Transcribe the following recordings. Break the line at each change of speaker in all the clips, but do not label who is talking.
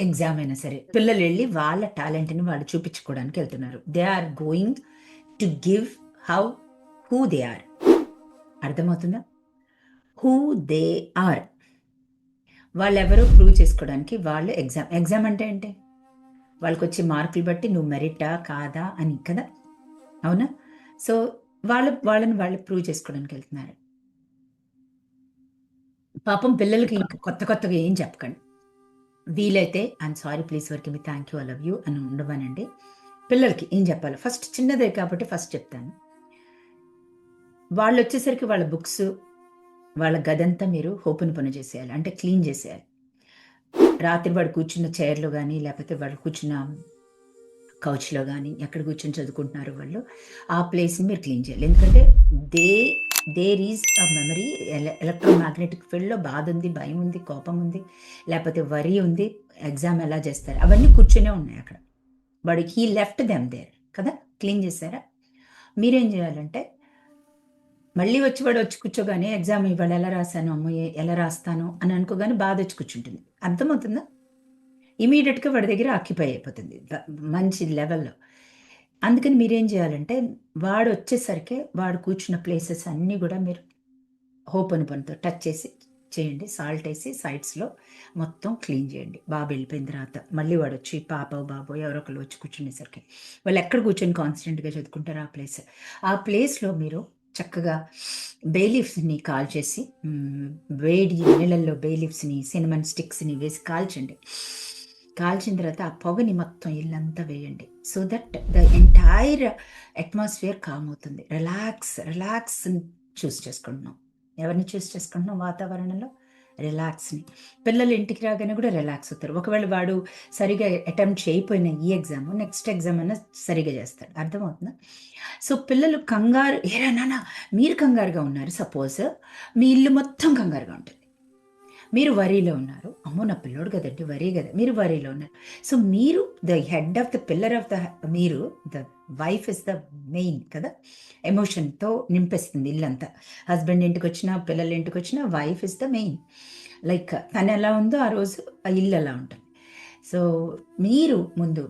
Exam అయినా సరే పిల్లలు వెళ్ళి వాళ్ళ టాలెంట్ని వాళ్ళు చూపించుకోవడానికి వెళ్తున్నారు. They are going to give how who they are. అర్థమవుతుందా? Who they are. వాళ్ళెవరో ప్రూవ్ చేసుకోవడానికి వాళ్ళు ఎగ్జామ్ అంటే ఏంటి? వాళ్ళకి వచ్చే మార్కులు బట్టి నువ్వు మెరిటా కాదా అని కదా, అవునా? సో వాళ్ళని వాళ్ళు ప్రూవ్ చేసుకోవడానికి వెళ్తున్నారు. పాపం పిల్లలకి ఇంకా కొత్త కొత్తగా ఏం చెప్పకండి. వీలైతే I'm sorry, please work me, thank you, I love you అని ఉండమనండి. పిల్లలకి ఏం చెప్పాలి ఫస్ట్, చిన్నదే కాబట్టి ఫస్ట్ చెప్తాను. వాళ్ళు వచ్చేసరికి వాళ్ళ బుక్స్, వాళ్ళ గదంతా మీరు ఓపెన్ పని చేసేయాలి, అంటే క్లీన్ చేసేయాలి. రాత్రి వాడు కూర్చున్న చైర్లో కానీ లేకపోతే వాళ్ళు కూర్చున్న కౌచ్లో కానీ ఎక్కడ కూర్చొని చదువుకుంటున్నారు వాళ్ళు, ఆ ప్లేస్ని మీరు క్లీన్ చేయాలి. ఎందుకంటే there is a memory. Electromagnetic ఫీల్డ్లో బాధ ఉంది, భయం ఉంది, కోపం ఉంది, లేకపోతే వరి ఉంది, ఎగ్జామ్ ఎలా చేస్తారు అవన్నీ కూర్చొనే ఉన్నాయి అక్కడ. వాడు హీ లెఫ్ట్ దెమ్ దేర్ కదా. క్లీన్ చేశారా? మీరేం చేయాలంటే మళ్ళీ వాడు వచ్చి కూర్చోగానే ఎగ్జామ్ ఇవాళ ఎలా రాశాను, అమ్మో ఎలా రాస్తాను అని అనుకోగానే బాధ వచ్చి కూర్చుంటుంది. అర్థమవుతుందా? ఇమీడియట్గా వాడి దగ్గర ఆక్యుపై అయిపోతుంది మంచి లెవెల్లో. అందుకని మీరేం చేయాలంటే వాడు వచ్చేసరికి వాడు కూర్చున్న ప్లేసెస్ అన్నీ కూడా మీరు ఓపెన్ పనితో టచ్ చేసి చేయండి. సాల్ట్ వేసి సైడ్స్లో మొత్తం క్లీన్ చేయండి. బాబు వెళ్ళిపోయిన తర్వాత మళ్ళీ వాడు వచ్చి పాప బాబు ఎవరో ఒకళ్ళు వచ్చి కూర్చునేసరికి వాళ్ళు ఎక్కడ కూర్చొని కాన్స్టెంట్గా చదువుకుంటారు ఆ ప్లేస్లో మీరు చక్కగా బేలీఫ్స్ని కాల్చేసి, వేడి నీళ్ళల్లో బేలీఫ్స్ని, సినమన్ స్టిక్స్ని వేసి కాల్చండి. కాల్చిన తర్వాత ఆ పొగని మొత్తం ఇల్లంతా వేయండి. So that the entire atmosphere calm అవుతుంది. రిలాక్స్ చూస్ చేసుకుంటున్నాం. ఎవరిని చూస్ చేసుకుంటున్నాం? వాతావరణంలో రిలాక్స్ని. పిల్లలు ఇంటికి రాగానే కూడా రిలాక్స్ అవుతారు. ఒకవేళ వాడు సరిగా అటెంప్ట్ చేయకపోయిన ఈ ఎగ్జామ్, నెక్స్ట్ ఎగ్జామ్ అన్నా సరిగా చేస్తాడు. అర్థమవుతుందా? సో పిల్లలు కంగారు, ఏరా నాన్న మీరు కంగారుగా ఉన్నారు సపోజ్, మీ ఇల్లు మొత్తం కంగారుగా ఉంటుంది. మీరు వరీలో ఉన్నారు, అమ్మో నా పిల్లోడు కదండి వరీ కదా, మీరు వరీలో ఉన్నారు. సో మీరు the head of the pillar of the, మీరు the wife is the main కదా. ఎమోషన్తో నింపేస్తుంది ఇల్లంతా. హస్బెండ్ ఇంటికి వచ్చినా, పిల్లల ఇంటికి వచ్చినా wife is the main. Like తను ఎలా ఉందో ఆ రోజు ఆ ఇల్లు అలా ఉంటుంది. సో మీరు ముందు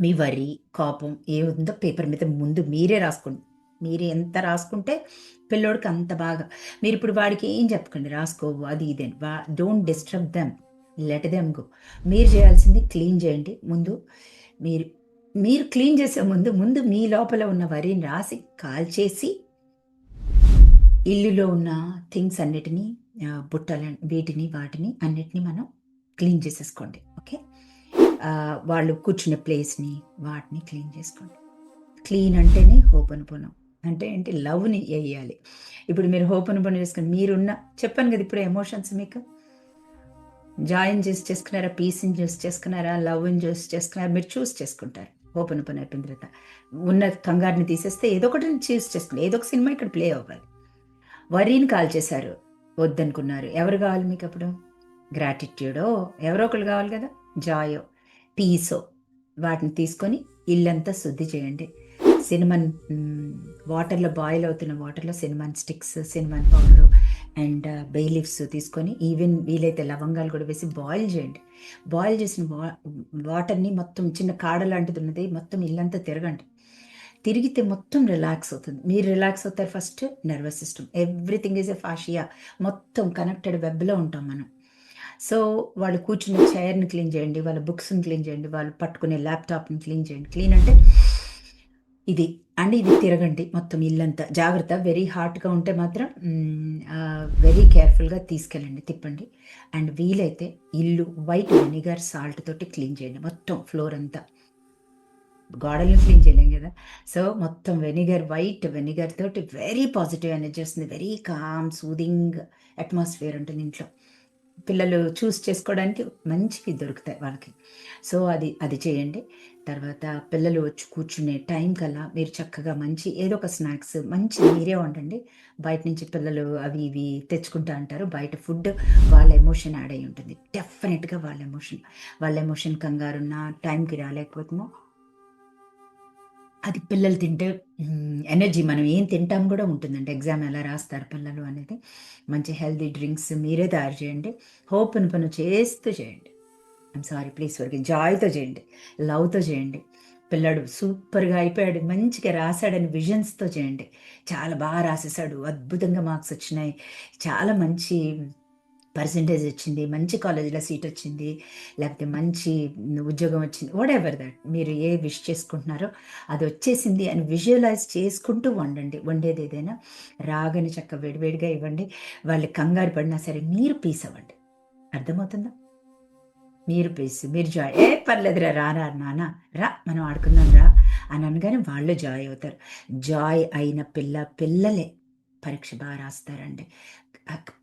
మీ వరి, కోపం ఏముందో పేపర్ మీద ముందు మీరే రాసుకోండి. మీరు ఎంత రాసుకుంటే పిల్లోడికి అంత బాగా. మీరు ఇప్పుడు వాడికి ఏం చెప్పకండి, రాసుకోవు అది ఇది అని. Don't disturb them, let them go. మీరు చేయాల్సింది క్లీన్ చేయండి ముందు. మీరు మీరు క్లీన్ చేసే ముందు మీ లోపల ఉన్న వరిని రాసి కాల్చేసి, ఇల్లులో ఉన్న థింగ్స్ అన్నిటినీ, బుట్టల వాటిని అన్నిటినీ మనం క్లీన్ చేసేసుకోండి. ఓకే, వాళ్ళు కూర్చునే ప్లేస్ని వాటిని క్లీన్ చేసుకోండి. క్లీన్ అంటేనే హోపనపొనం అంటే ఏంటి? లవ్ని వేయాలి. ఇప్పుడు మీరు హోపనపొనం చేసుకుని మీరున్న, చెప్పాను కదా ఇప్పుడు ఎమోషన్స్ మీకు జాయిన్ చేసుకున్నారా, పీస్ని చూస్ చేసుకున్నారా, లవ్ని చూస్ చేసుకున్నారా, మీరు చూస్ చేసుకుంటారు. హోపనపొనం అయిపోయిన తర్వాత ఉన్న కంగారుని తీసేస్తే ఏదో ఒకటి చూస్ చేసుకుని, ఏదో ఒక సినిమా ఇక్కడ ప్లే అవ్వాలి. వరీని కాల్ చేశారు, వద్దనుకున్నారు, ఎవరు కావాలి మీకు అప్పుడు? గ్రాటిట్యూడో ఎవరో ఒకళ్ళు కావాలి కదా, జాయో, పీసో. వాటిని తీసుకొని ఇల్లంతా శుద్ధి చేయండి. సినిమన్ వాటర్లో బాయిల్ అవుతున్న వాటర్లో cinnamon sticks, cinnamon powder and bay leaves తీసుకొని, ఈవెన్ వీలైతే లవంగాలు కూడా వేసి బాయిల్ చేయండి. బాయిల్ చేసిన వాటర్ని మొత్తం చిన్న కాడ లాంటిది ఉన్నది మొత్తం ఇల్లంతా తిరగండి. తిరిగితే మొత్తం రిలాక్స్ అవుతుంది. మీరు రిలాక్స్ అవుతారు. First nervous system, everything is a fascia, మొత్తం కనెక్టెడ్ వెబ్లో ఉంటాం మనం. సో వాళ్ళు కూర్చున్న చైర్ని క్లీన్ చేయండి, వాళ్ళ బుక్స్ని క్లీన్ చేయండి, వాళ్ళు పట్టుకునే ల్యాప్టాప్ని క్లీన్ చేయండి. క్లీన్ అంటే ఇది అండ్ ఇది తిరగండి మొత్తం ఇల్లంతా. జాగ్రత్త, వెరీ హాట్గా ఉంటే మాత్రం వెరీ కేర్ఫుల్గా తీసుకెళ్ళండి, తిప్పండి. అండ్ వీలైతే ఇల్లు వైట్ వెనిగర్ సాల్ట్ తోటి క్లీన్ చేయండి మొత్తం ఫ్లోర్ అంతా. గోడల్ని క్లీన్ చేయలేం కదా. సో మొత్తం వైట్ వెనిగర్ తోటి వెరీ పాజిటివ్ ఎనర్జీ వస్తుంది. వెరీ కామ్ సూదింగ్ అట్మాస్ఫియర్ ఉంటుంది ఇంట్లో. పిల్లలు చూస్ చేసుకోవడానికి మంచివి దొరుకుతాయి వాళ్ళకి. సో అది చేయండి. తర్వాత పిల్లలు వచ్చి కూర్చునే టైం కల్లా మీరు చక్కగా మంచి ఏదో ఒక స్నాక్స్ మంచి మీరే వండండి. బయట నుంచి పిల్లలు అవి ఇవి తెచ్చుకుంటా అంటారు. బయట ఫుడ్ వాళ్ళ ఎమోషన్ యాడ్ అయి ఉంటుంది. డెఫినెట్గా వాళ్ళ ఎమోషన్ కంగారున్న టైంకి రాలేకపోతామో, అది పిల్లలు తింటే ఎనర్జీ మనం ఏం తింటాం కూడా ఉంటుందండి. ఎగ్జామ్ ఎలా రాస్తారు పిల్లలు అనేది. మంచి హెల్తీ డ్రింక్స్ మీరే తయారు చేయండి. హోపనపొన చేస్తూ చేయండి. I'm sorry please forgive. జాయ్‌తో చేయండి. లవ్‌తో చేయండి. పిల్లాడు సూపర్‌గా అయిపోయాడు. మంచిగా రాసాడని విజన్స్‌తో చేయండి. చాలా రాసేసాడు. అద్భుతంగా మార్క్స్ వచ్చినాయి. చాలా మంచి పర్సెంటేజ్ వచ్చింది. మంచి కాలేజ్‌లో సీట్ వచ్చింది. లేకపోతే మంచి ఉద్యోగం వచ్చింది. Whatever that. మీరు ఏ విష్ చేసుకుంటున్నారో అది వచ్చేసింది అని విజువలైజ్ చేసుకుంటూ వండండి. వండేదేదైనా రాగానే వేడివేడిగా ఇవ్వండి. వాళ్ళు కంగారు పడినా సరే మీరు పీస్ అవ్వండి. అర్థమవుతుందా? మీరు పీస్, మీరు జాయ్. "ఏ పర్లేదురా రారా నాన్న, రా మనం ఆడుకుందాం రా" అని అనగానే వాళ్ళు జాయ్ అవుతారు. జాయ్ అయిన పిల్లలే పరీక్ష రాస్తారండి.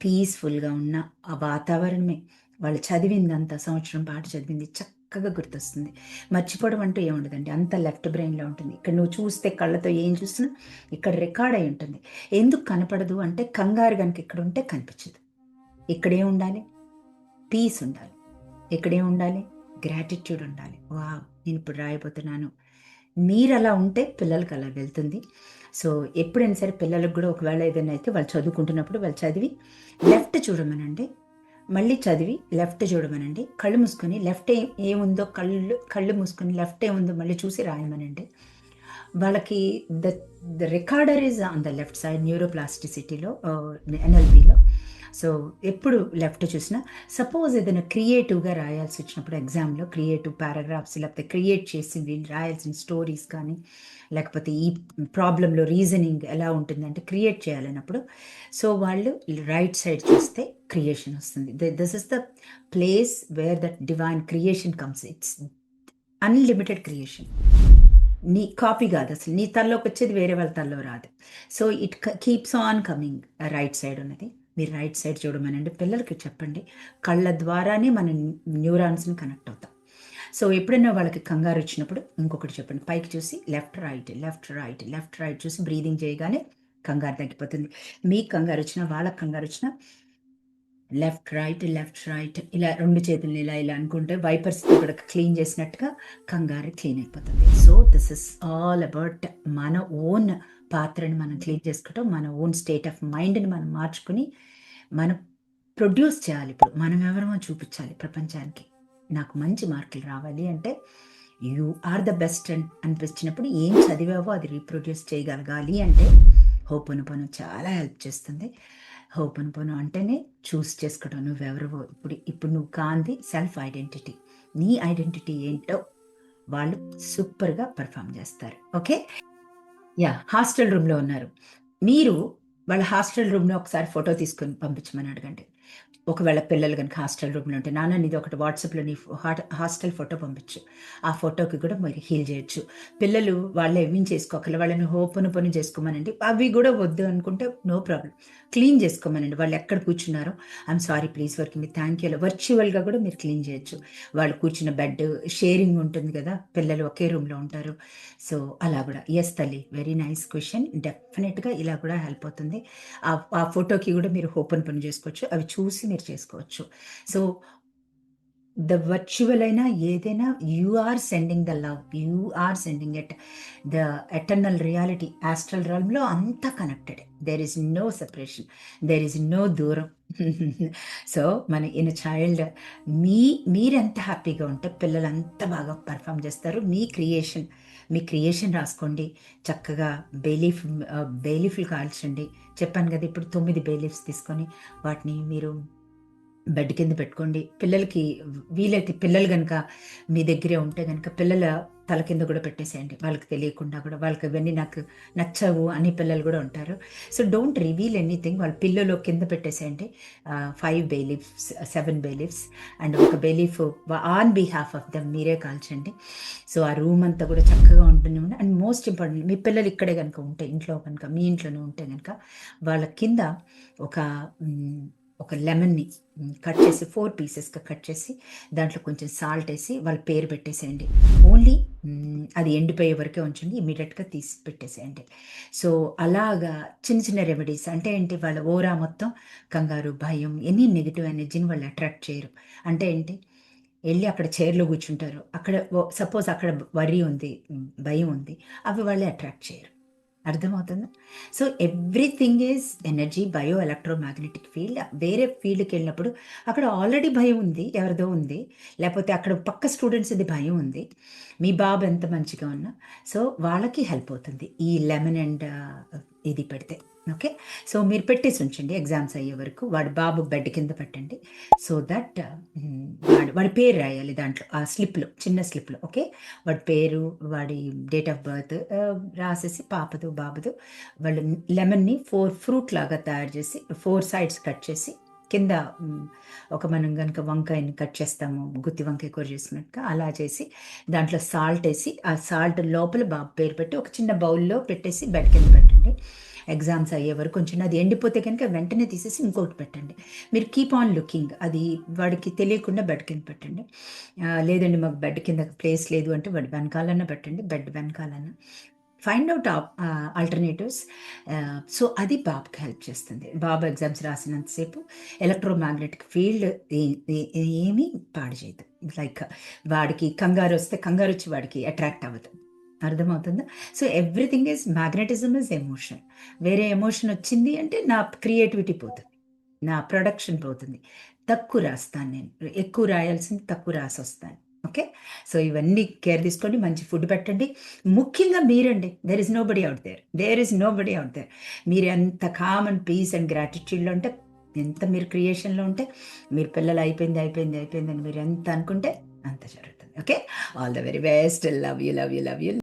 పీస్‌ఫుల్‌గా ఉన్న ఆ వాతావరణమే వాళ్ళు చదివిందంతా సంవత్సరం పాటు చదివింది చక్కగా గుర్తొస్తుంది. మర్చిపోవడం అంటూ ఏముండదండి. అంతా లెఫ్ట్ బ్రెయిన్‌లో ఉంటుంది. ఇక్కడ నువ్వు చూస్తే కళ్ళతో ఏం చూసినా ఇక్కడ రికార్డ్ అయి ఉంటుంది. ఎందుకు కనపడదు అంటే కంగారు గనుక ఇక్కడుంటే కనిపించదు. ఇక్కడేముండాలి? పీస్ ఉండాలి. ఇక్కడేముండాలి? గ్రాటిట్యూడ్ ఉండాలి. వావ్! నేనిప్పుడు రాయబోతున్నాను. మీరలా ఉంటే పిల్లలకలా వెళ్తుంది. సో, ఎప్పుడైనా సరే పిల్లలకి గూడా ఒకవేళ ఏదైనా అయితే వాళ్ళు చదువుకుంటున్నప్పుడు వాళ్ళు చదివి లెఫ్ట్ చూడమనండి. మళ్ళీ చదివి లెఫ్ట్ చూడమనండి. కళ్ళు మూసుకొని లెఫ్ట్ ఏముందో కళ్ళు మూసుకొని లెఫ్ట్ ఏముందో మళ్ళీ చూసి రాయమనండి. వాళ్ళకి the the recorder is on the left side న్యూరోప్లాస్టిసిటీలో ఎన్ఎల్‌పిలో. సో, ఎప్పుడు లెఫ్ట్ చూసినా సపోజ్ ఏదైనా క్రియేటివ్‌గా రాయాల్సొచ్చినప్పుడు ఎగ్జామ్‌లో క్రియేటివ్ పారాగ్రాఫ్స్ లేకపోతే క్రియేట్ చేసి వీళ్ళు రాయాల్సిన స్టోరీస్ కానీ, లేకపోతే ఈ ప్రాబ్లమ్‌లో రీజనింగ్ ఎలా ఉంటుందంటే క్రియేట్ చేయాలన్నప్పుడు, సో, వాళ్ళు రైట్ సైడ్ చూస్తే క్రియేషన్ వస్తుంది. This is the place where that divine creation comes. It's unlimited creation. నీ కాపీ గాదసలు. నీ తలలోకొచ్చేది వేరే వాళ్ళ తలలో రాదు. So, it keeps on coming right side ఉన్నది. మీరు రైట్ సైడ్ చూడమనండి. పిల్లలకి చెప్పండి. కళ్ళ ద్వారానే మనం న్యూరాన్స్‌ని కనెక్ట్ అవుతాం. సో, ఎప్పుడైనా వాళ్ళకి కంగారొచ్చినప్పుడు ఇంకొకటి చెప్పండి. పైకి చూసి left, right, left, right, left, right చూసి బ్రీతింగ్ చేయగానే కంగారు తగ్గిపోతుంది. మీకు కంగారొచ్చినా, వాళ్ళకి కంగారొచ్చినా లెఫ్ట్, రైట్ ఇలా 2 చేతుల్ని ఇలా అనుకుంటే వైపర్స్‌తో కూడా క్లీన్ చేసినట్టుగా కంగారు క్లీన్ అయిపోతుంది. So, this is all about మన ఓన్ పాత్రని మనం క్లీన్ చేసుకోవటం, మన ఓన్ స్టేట్ ఆఫ్ మైండ్‌ని మనం మార్చుకొని, మనం ప్రొడ్యూస్ చేయాలి ఇప్పుడు. మనం ఎవరమో చూపించాలి ప్రపంచానికి. నాకు మంచి మార్కులు రావాలి అంటే, యూ ఆర్ ద బెస్ట్ అనిపించినప్పుడు ఏం చదివావో అది రీప్రొడ్యూస్ చేయగలగాలి అంటే, హోపోనోపోనో చాలా హెల్ప్ చేస్తుంది. హోపోనోపోనో అంటేనే చూస్ చేసుకోవడం నువ్వెవరివో. ఇప్పుడు నువ్వు కాంది సెల్ఫ్ ఐడెంటిటీ. నీ ఐడెంటిటీ ఏంటో వాళ్ళు సూపర్‌గా పెర్ఫార్మ్ చేస్తారు. ఓకే. హాస్టల్ రూమ్‌లో ఉన్నారు. మీరు వాళ్ళ హాస్టల్ రూమ్‌ని ఒకసారి ఫోటో తీసుకొని పంపించమని అడగండి. ఒకవేళ పిల్లలు గనుక హాస్టల్ రూమ్‌లో ఉంటే, నాన్న నీదొకటి వాట్సాప్‌లో నీ హాస్టల్ ఫోటో పంపించు. ఆ ఫోటోకి కూడా మీరు హీల్ చేయొచ్చు. పిల్లలు వాళ్ళు ఏమేం చేసుకోక్కర్లే. వాళ్ళని హోపోనోపోనో చేసుకోమనండి. అవి గూడా వద్దు అనుకుంటే నో ప్రాబ్లమ్. క్లీన్ చేసుకోమనండి. వాళ్ళు ఎక్కడ కూర్చున్నారో I'm sorry please forgive me, thank you అలా వర్చువల్‌గా కూడా మీరు క్లీన్ చేయొచ్చు. వాళ్ళు కూర్చున్న బెడ్ షేరింగ్ ఉంటుంది గదా! పిల్లలు ఒకే రూమ్‌లో ఉంటారు. సో, అలా గూడా. యెస్ తల్లి. Very nice question. డెఫినిట్‌గా ఇలా కూడా హెల్ప్ అవుతుంది. ఆ ఫోటోకి గూడా మీరు ఓపెన్ చేసుకోవచ్చు. అవి చూసి మీరు చేసుకోవచ్చు. సో, ద వర్చువల్ అయినా ఏదైనా you are sending the love. You are sending it. The eternal reality astral realmలో అంతా కనెక్టెడే. There is no separation. There is no దూరం. సో, మన ఇన్ చైల్డ్ మీరెంత హ్యాపీగా ఉంటే పిల్లలంత బాగా పెర్ఫార్మ్ చేస్తారు. మీ క్రియేషన్ రాసుకోండి. చక్కగా బే లీఫ్‌లు కాల్చండి. చెప్పాను గదా! ఇప్పుడు 9 బే లీఫ్స్ తీసుకొని వాటిని మీరు బెడ్ కింద పెట్టుకోండి. పిల్లలకి వీలైతే పిల్లలు గనక మీ దగ్గరే ఉంటే గనక పిల్లల తల కింద గూడా పెట్టేసేయండి. వాళ్ళకి తెలియకుండా గూడా. వాళ్ళకి ఇవన్నీ నాకు నచ్చవు అని పిల్లలు గూడా ఉంటారు. So, don't reveal anything. వాళ్ళ పిల్లోలో కింద పెట్టేసేయండి. 5 bay leafs, 7 bay leafs and ఒక bay leaf on behalf of them మీరే కాల్చండి. సో, ఆ రూమ్ అంతా గూడా చక్కగా ఉంటుంది. అండ్ మోస్ట్ ఇంపార్టెంట్ మీ పిల్లలు ఇక్కడే గనక ఉంటే ఇంట్లో గనక మీ ఇంట్లోనే ఉంటే గనక వాళ్ళ కింద ఒక హ్మ్, ఒక లెమన్‌ని కట్ చేసి 4 పీసెస్‌గా కట్ చేసి దాంట్లో కొంచెం సాల్ట్ ఏసి వాళ్ళ పేరు పెట్టేసేయండి. ఓన్లీ అది ఎండిపోయే వరకే ఉంచండి. ఇమ్మీడియేట్‌గా తీసి పెట్టేసేయండి. సో, అలాగా చిన్న చిన్న రెమెడీస్ అంటే ఏంటి వాళ్ళ ఓరా మొత్తం కంగారు, భయం ఎనీ నెగెటివ్ ఎనర్జీని వాళ్ళు అట్రాక్ట్ చేయరు. అంటే ఏంటి ఎళ్లి అక్కడ చైర్‌లో కూర్చుంటారు. అక్కడ సపోజ్ అక్కడ వర్రీ ఉంది, భయం ఉంది. అవి వాళ్ళు అట్రాక్ట్ చేయరు. అర్థమవుతుందా? So, everything is energy, bio electromagnetic field. వేరే ఫీల్డ్‌కెళ్ళినప్పుడు అక్కడ ఆల్రెడీ భయం ఉంది. ఎవరిదో ఉంది. లేపోతే అక్కడ పక్క స్టూడెంట్స్‌ది భయం ఉంది. మీ బాబు ఎంత మంచిగా ఉన్నా. సో, వాళ్ళకి హెల్ప్ అవుతుంది. ఈ లెమన్ అండ్ ఇది పెడితే. ఓకే. సో, మీరు పెట్టేసి ఉంచండి ఎగ్జామ్స్ అయ్యే వరకు. వాడి బాబు బెడ్ కింద పెట్టండి. సో దట్ వాడి పేరు రాయాలి దాంట్లో. ఆ స్లిప్‌లో, చిన్న స్లిప్‌లో. ఓకే. వాడి పేరు, వాడి డేట్ ఆఫ్ బర్త్ రాసేసి పాపదో, బాబుదో వాళ్ళు లెమన్‌ని 4 ఫ్రూట్ లాగా తయారు చేసి 4 సైడ్స్ కట్ చేసి కింద ఒక మనం గనుక వంకాయని కట్ చేస్తాము, గుత్తి వంకాయ కూర చేసినట్టుగా అలా చేసి దాంట్లో సాల్ట్ ఏసి, ఆ సాల్ట్ లోపల బాబు పేరు పెట్టి ఒక చిన్న బౌల్‌లో పెట్టేసి బెడ్ కింద పెట్టండి. ఎగ్జామ్స్ అయ్యే వరకు కొంచెం అది ఎండిపోతే కనుక వెంటనే తీసేసి ఇంకోటి పెట్టండి. మీరు కీప్ ఆన్ లుకింగ్. అది వాడికి తెలియకుండా బెడ్ కింద పెట్టండి. లేదండి మాకు బెడ్ కింద ప్లేస్ లేదు అంటే వాడి వెనకాలన్నా పెట్టండి. బెడ్ వెనకాలన్నా. Find out alternatives. సో, అది బాబుకి హెల్ప్ చేస్తుంది. బాబు ఎగ్జామ్స్ రాసినంత సేపు ఎలక్ట్రోమాగ్నెటిక్ ఫీల్డ్ ఏ ఏ ఏమీ పాడు చేయదు. లైక్ వాడికి కంగారొస్తే కంగారొచ్చి వాడికి అట్రాక్ట్ అవ్వదు. అర్థమవుతుందా? So, everything is magnetism is emotion. వేరే ఎమోషన్ వచ్చింది అంటే నా క్రియేటివిటీ పోతది. నా ప్రొడక్షన్ పోతుంది. తక్కువ రాస్తాను నేను. ఎక్కువ రాయాల్సింది తక్కువ రాసొస్తాను. ఓకే. సో, ఇవన్నీ కేర్ తీసుకోండి. మంచి ఫుడ్ పెట్టండి. ముఖ్యంగా మీరండి. There is nobody out there. There is nobody out there. మీరెంత కామ్ అండ్ పీస్ అండ్ గ్రాటిట్యూడ్‌లో ఉంటే, ఎంత మీరు క్రియేషన్‌లో ఉంటే, మీరు పిల్లలు అయిపోయింది, అయిపోయింది, అయిపోయిందని మీరు ఎంత అనుకుంటే అంత జరుగుతుంది. Okay. All the very best. Love you, love you, love you.